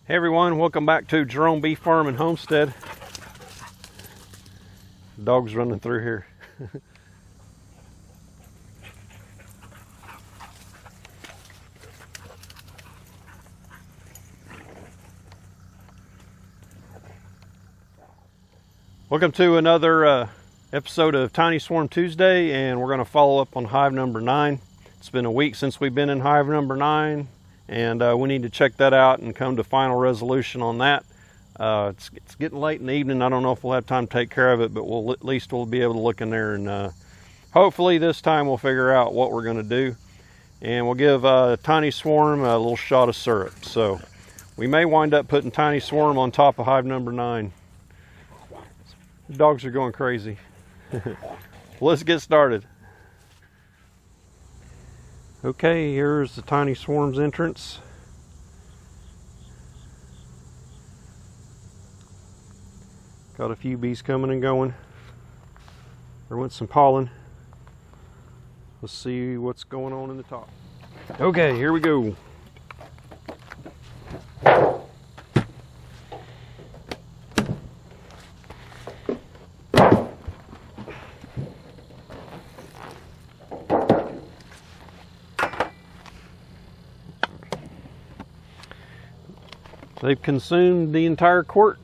Hey everyone, welcome back to Jerome Bee Farm and Homestead. Dogs running through here. Welcome to another episode of Tiny Swarm Tuesday, and we're going to follow up on hive number 9. It's been a week since we've been in hive number 9. And we need to check that out and come to final resolution on that. It's getting late in the evening. I don't know if we'll have time to take care of it, but at least we'll be able to look in there, and hopefully this time we'll figure out what we're going to do. And we'll give Tiny Swarm a little shot of syrup. So we may wind up putting Tiny Swarm on top of hive number 9. The dogs are going crazy. Let's get started. Okay, here's the Tiny Swarm's entrance. Got a few bees coming and going. There went some pollen. Let's see what's going on in the top. Okay, here we go. They've consumed the entire quart.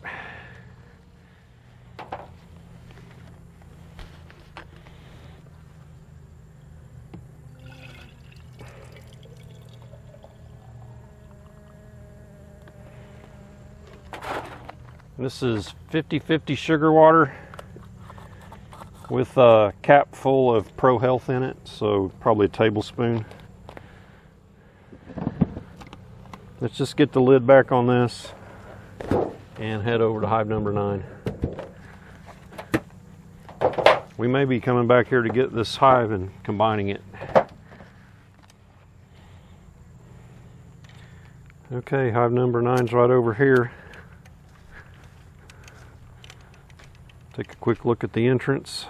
This is 50/50 sugar water with a cap full of Pro Health in it, so probably a tablespoon. Let's just get the lid back on this and head over to hive number 9. We may be coming back here to get this hive and combining it. Okay, hive number 9's right over here. Take a quick look at the entrance.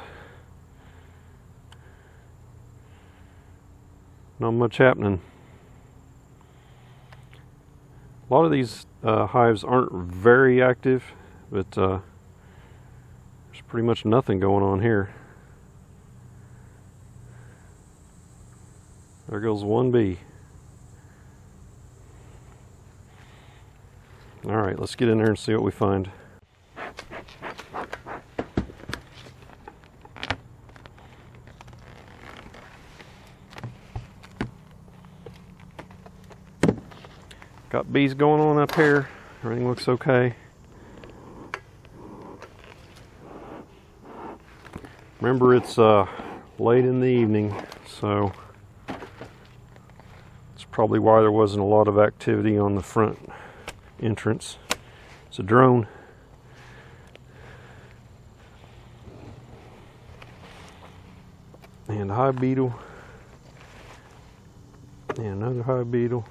Not much happening. A lot of these hives aren't very active, but there's pretty much nothing going on here. There goes one bee. All right, let's get in there and see what we find. Got bees going on up here. Everything looks okay. Remember, it's late in the evening, so that's probably why there wasn't a lot of activity on the front entrance. It's a drone. And a hive beetle. And another hive beetle.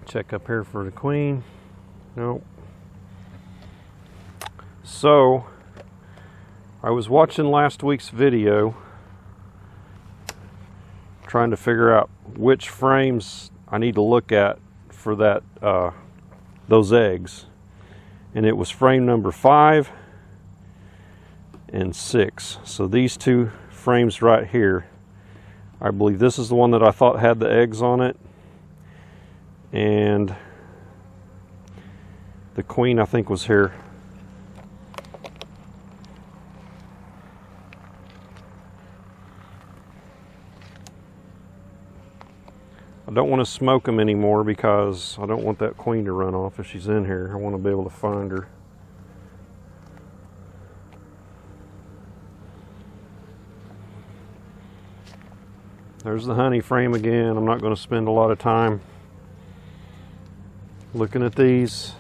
Check up here for the queen. Nope. So, I was watching last week's video trying to figure out which frames I need to look at for that those eggs. And it was frame number 5 and 6. So these two frames right here, I believe this is the one that I thought had the eggs on it. And the queen, I think, was here. I don't want to smoke them anymore because I don't want that queen to run off if she's in here. I want to be able to find her. There's the honey frame again. I'm not going to spend a lot of time looking at these.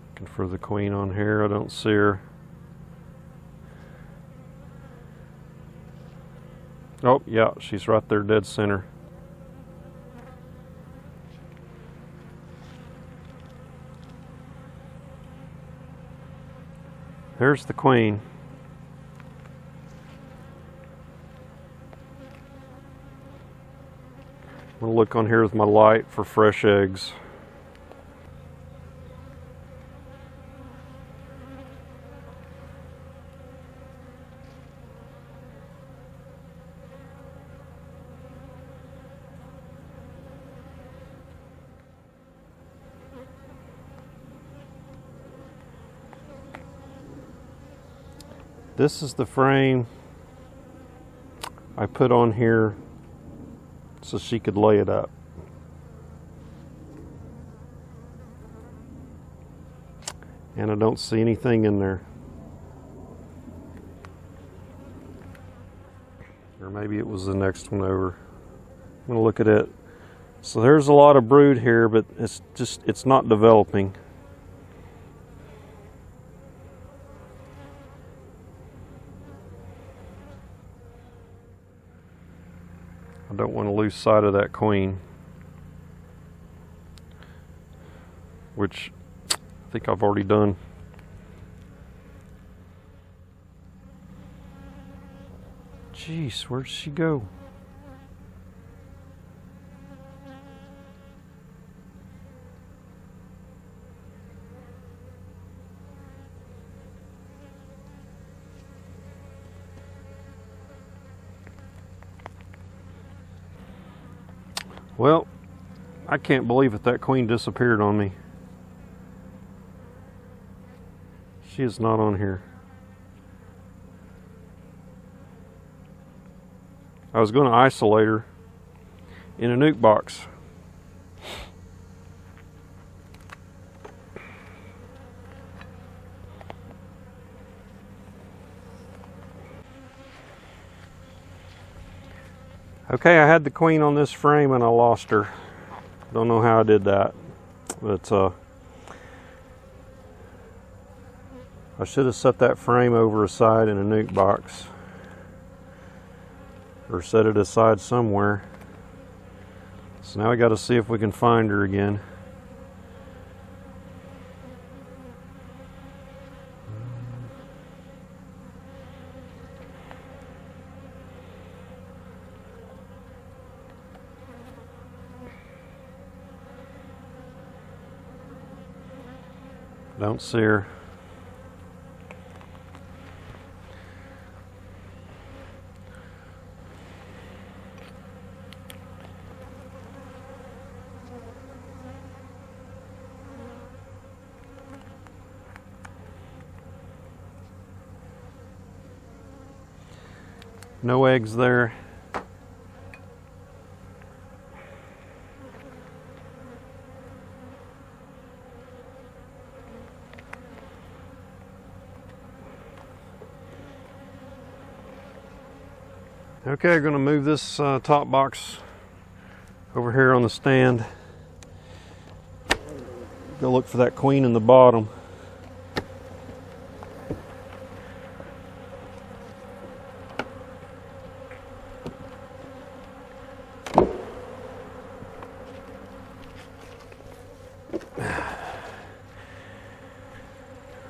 Looking for the queen on here. I don't see her. Oh, yeah, she's right there dead center. There's the queen. I'm going to look on here with my light for fresh eggs. This is the frame I put on here so she could lay it up. And I don't see anything in there. Or maybe it was the next one over. I'm going to look at it. So there's a lot of brood here, but it's not developing. I don't want to lose sight of that queen, which I think I've already done. Jeez, where'd she go? Well, I can't believe it. That queen disappeared on me. She is not on here. I was going to isolate her in a nuke box. Okay, I had the queen on this frame and I lost her. Don't know how I did that, but I should have set that frame over aside in a nuke box, or set it aside somewhere. So now we got to see if we can find her again. Don't see her. No eggs there. Okay, I'm going to move this top box over here on the stand. Go look for that queen in the bottom.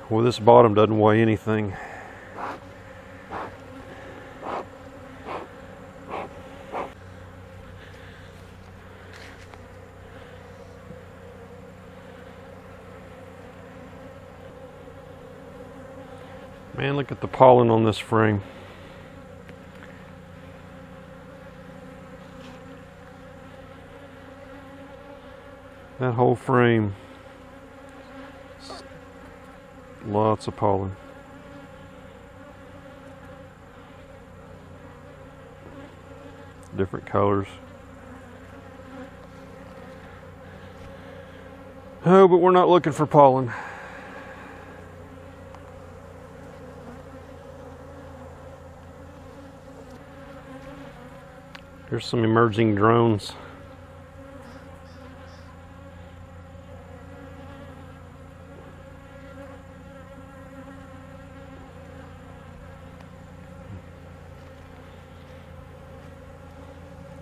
Well, this bottom doesn't weigh anything. Man, look at the pollen on this frame. That whole frame. Lots of pollen. Different colors. Oh, but we're not looking for pollen. Here's some emerging drones.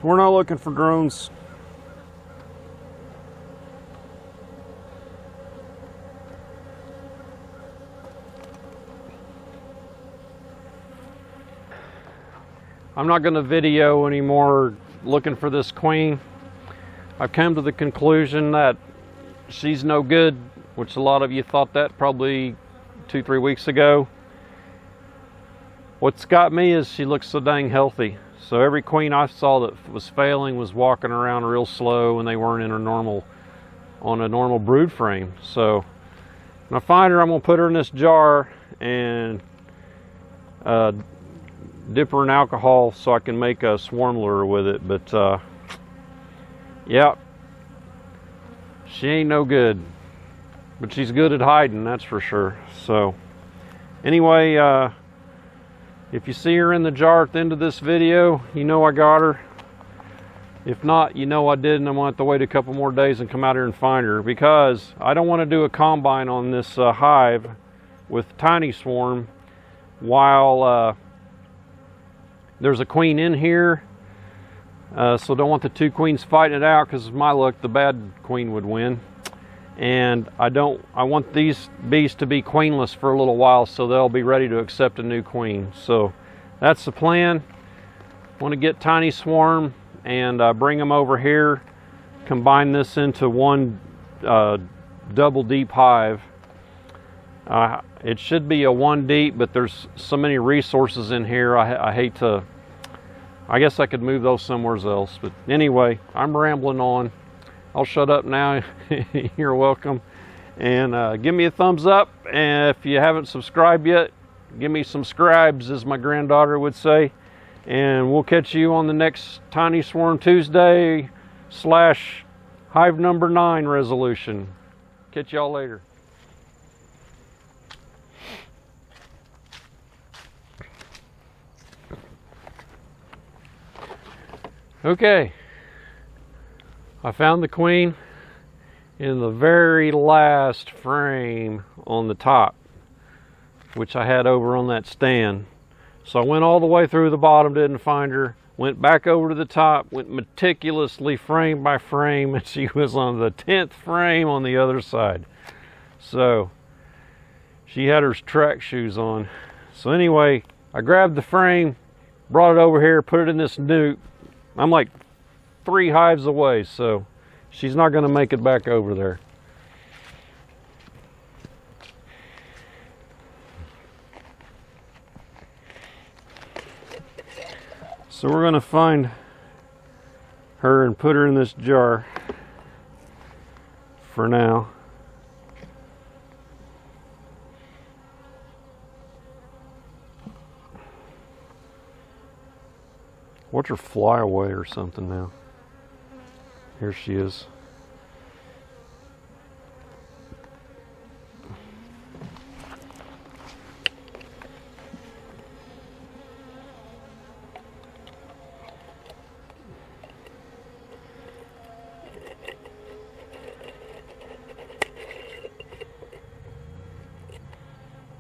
We're not looking for drones. I'm not going to video anymore looking for this queen. I've come to the conclusion that she's no good, which a lot of you thought that probably 2-3 weeks ago. What's got me is she looks so dang healthy. So every queen I saw that was failing was walking around real slow, and they weren't in a normal brood frame. So when I find her, I'm gonna put her in this jar and dip her in alcohol so I can make a swarm lure with it. But yeah, she ain't no good, but she's good at hiding, that's for sure. So anyway, if you see her in the jar at the end of this video, you know I got her. If not, you know I didn't. I'm going to have to wait a couple more days and come out here and find her, because I don't want to do a combine on this hive with tiny swarm while there's a queen in here. So don't want the two queens fighting it out, because my luck, the bad queen would win. And I want these bees to be queenless for a little while, so they'll be ready to accept a new queen. So that's the plan. I want to get tiny swarm and bring them over here, combine this into one double deep hive. It should be a one deep, but there's so many resources in here, I hate to, I guess I could move those somewhere else. But anyway, I'm rambling on. I'll shut up now. You're welcome. And give me a thumbs up. And if you haven't subscribed yet, give me some scribes, as my granddaughter would say. And we'll catch you on the next Tiny Swarm Tuesday / Hive number 9 resolution. Catch y'all later. Okay. I found the queen in the very last frame on the top, which I had over on that stand. So I went all the way through the bottom, didn't find her, went back over to the top, went meticulously frame by frame, and she was on the 10th frame on the other side. So she had her track shoes on. So anyway, I grabbed the frame, brought it over here, put it in this nuke. I'm like 3 hives away, so she's not going to make it back over there. So we're going to find her and put her in this jar for now. Watch her fly away or something now. Here she is.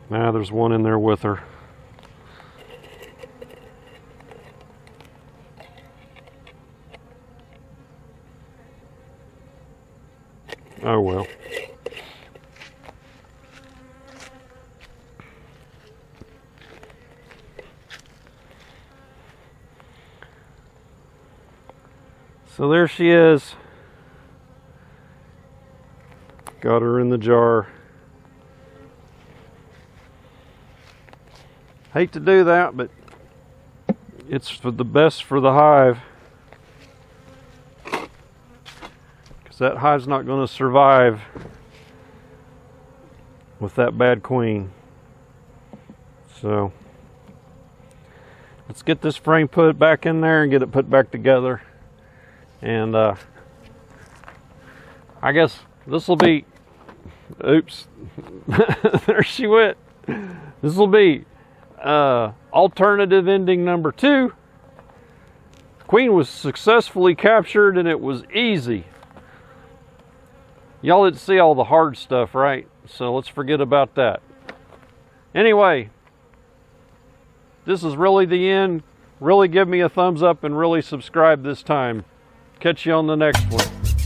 Now there's one in there with her. Oh well. So there she is. Got her in the jar. Hate to do that, but it's for the best for the hive. That hive's not going to survive with that bad queen. So let's get this frame put back in there and get it put back together. And I guess this will be, oops, there she went. This will be alternative ending number 2. The queen was successfully captured, and it was easy. Y'all didn't see all the hard stuff, right? So let's forget about that. Anyway, this is really the end. Really give me a thumbs up and really subscribe this time. Catch you on the next one.